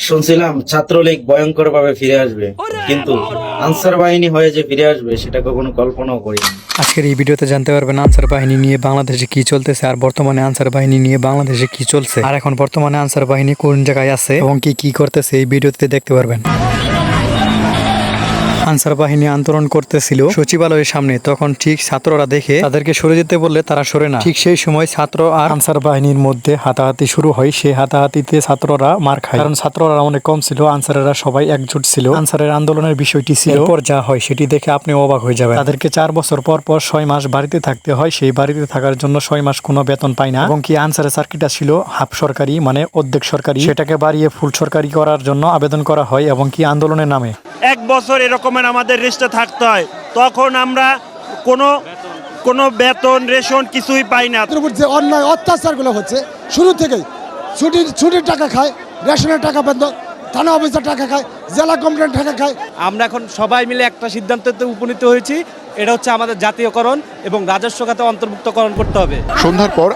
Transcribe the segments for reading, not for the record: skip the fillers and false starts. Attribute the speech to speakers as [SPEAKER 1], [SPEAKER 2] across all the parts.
[SPEAKER 1] শুনছিলাম ছাত্রলীগ ভয়ঙ্কর ভাবে ফিরে আসবে, কিন্তু আনসার বাহিনী হয়ে যে ফিরে আসবে সেটা কখনো কল্পনাও করিনি।
[SPEAKER 2] আজকের এই ভিডিওতে জানতে পারবেন আনসার বাহিনী নিয়ে বাংলাদেশে কি চলতেছে, আর বর্তমানে আনসার বাহিনী নিয়ে বাংলাদেশে কি চলছে, আর এখন বর্তমানে আনসার বাহিনী কোন জায়গায় আছে এবং কি কি করতেছে এই ভিডিওতে দেখতে পারবেন। আনসার বাহিনী আন্দোলন করতেছিল সচিবালয়ের সামনে, তখন ঠিক ছাত্ররা দেখে তাদেরকে সরে যেতে বললে তারা সরে না। ঠিক সেই সময় ছাত্র আর আনসার বাহিনীর মধ্যে হাতাহাতি শুরু হয়। সেই হাতাহাতিতে ছাত্ররা মার খায়, কারণ ছাত্ররা অনেক কম ছিল, আনসারেরা সবাই একজোট ছিল। আনসারের আন্দোলনের বিষয়টি ছিল, এরপর যা হয় সেটি দেখে আপনি অবাক হয়ে যাবেন। তাদেরকে 4 বছর পর পর 6 মাস বাড়িতে থাকতে হয়। সেই বাড়িতে থাকার জন্য 6 মাস কোনো বেতন পায় না, এবং কি আনসারের চাকরিটা ছিল হাফ সরকারি, মানে অর্ধেক সরকারি, সেটাকে বাড়িয়ে ফুল সরকারি করার জন্য আবেদন করা হয়, এবং কি আন্দোলনের নামে
[SPEAKER 3] 1 বছর এরকমের আমাদের রেস্টে থাকতে হয়। তখন আমরা কোনো বেতন রেশন কিছুই পাই না।
[SPEAKER 4] যে অন্যায় অত্যাচারগুলো হচ্ছে শুরু থেকেই, ছুটির টাকা খায়, রেশনের টাকা বন্ধ, থানা অফিসের টাকা খায়, জেলা কমিটির টাকা খায়।
[SPEAKER 5] আমরা এখন সবাই মিলে একটা সিদ্ধান্তে উপনীত হয়েছি, এটা হচ্ছে আমাদের জাতীয়করণ এবং রাজস্ব খাতে অন্তর্ভুক্তকরণ করতে হবে।
[SPEAKER 6] সন্ধ্যার পর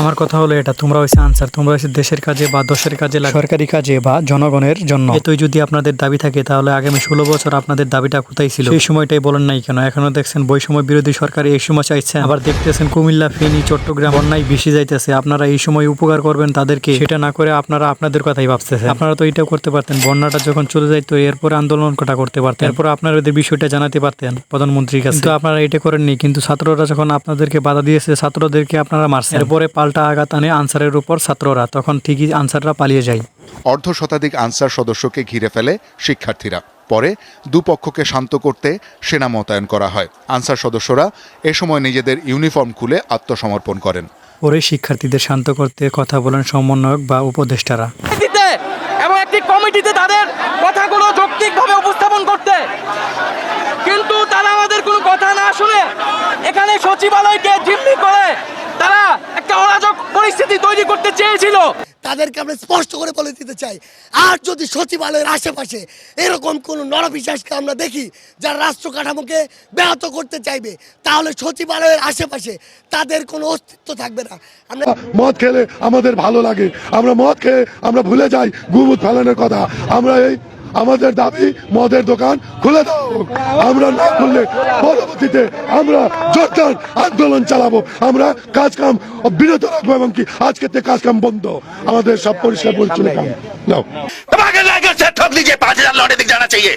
[SPEAKER 2] আমার কথা হলো এটা, তোমরা হচ্ছে আনসার, তোমরা হচ্ছে দেশের কাজে বা দশের কাজে, সরকারি কাজে বা জনগণের জন্য। এতই যদি আপনাদের দাবি থাকে, তাহলে আগামী 16 বছর আপনাদের দাবিটা কোথায় ছিল? সেই সময়টাই বলেন নাই কেন? এখনো দেখছেন বৈষম্য বিরোধী সরকার এই সময় চাইছেন, আবার দেখতেছেন কুমিল্লা, ফেনী, চট্টগ্রাম বন্যায় বেশি যাইতেছে। আপনারা এই সময় উপকার করবেন তাদেরকে, সেটা না করে আপনারা আপনাদের কথাই ভাবতেছেন। আপনারা তো এটাও করতে পারতেন, বন্যাটা যখন চলে যাইতো এরপরে আন্দোলনটা করতে পারতেন, এরপর আপনারা ওদের বিষয়টা জানাতে পারতেন প্রধানমন্ত্রীর কাছে, কিন্তু আপনারা এটা করেননি। কিন্তু ছাত্ররা যখন আপনাদেরকে বাধা দিয়েছে, ছাত্রদেরকে আপনারা মারছেন, এরপরে পাল্টা আঘাত আনে আনসারের উপর ছাত্ররা, তখন ঠিকই আনসাররা পালিয়ে যায়।
[SPEAKER 6] অর্ধ শতাধিক আনসার সদস্যকে ঘিরে ফেলে শিক্ষার্থীরা। পরে দুপক্ষকে শান্ত করতে সেনা মোতায়েন করা হয়। আনসার সদস্যরা এ সময় নিজেদের ইউনিফর্ম খুলে আত্মসমর্পণ করেন।
[SPEAKER 2] পরে শিক্ষার্থীদের শান্ত করতে কথা বলেন সমন্বয়ক বা উপদেষ্টারা
[SPEAKER 5] এবং একটি কমিটিতে তাদের কথাগুলো যৌক্তিকভাবে উপস্থাপন করতে, কিন্তু তারা আমাদের কোনো কথা না শুনে এখানে সচিবালয়কে জিম্মি করে তারা একটা অরাজক পরিস্থিতি তৈরি করতে চেয়েছিল।
[SPEAKER 4] তাদেরকে আমরা স্পষ্ট করে বলে দিতে চাই, আর যদি সচিবালয়ের আশেপাশে এরকম কোনো নরপিশাচকে আমরা দেখি যারা রাষ্ট্র কাঠামোকে ব্যাহত করতে চাইবে, তাহলে সচিবালয়ের আশেপাশে তাদের কোনো অস্তিত্ব থাকবে না। আমরা
[SPEAKER 7] মদ খেলে আমাদের ভালো লাগে, আমরা মদ খেয়ে আমরা ভুলে যাই গুমুট ফেলানোর কথা। আমরা আমাদের দাবি, মদের দোকান খুলে দাও। আমরা না খুললে পরবর্তীতে আমরা জোরদার আন্দোলন চালাবো। আমরা কাজকাম বিরত রাখবো, এবং কি আজকে থেকে কাজকাম বন্ধ। আমাদের সব পরিষ্কার পরিচ্ছন্ন কাম নাও।
[SPEAKER 8] ठोक लीजिए, 5,000 लौटे दिख जाना चाहिए।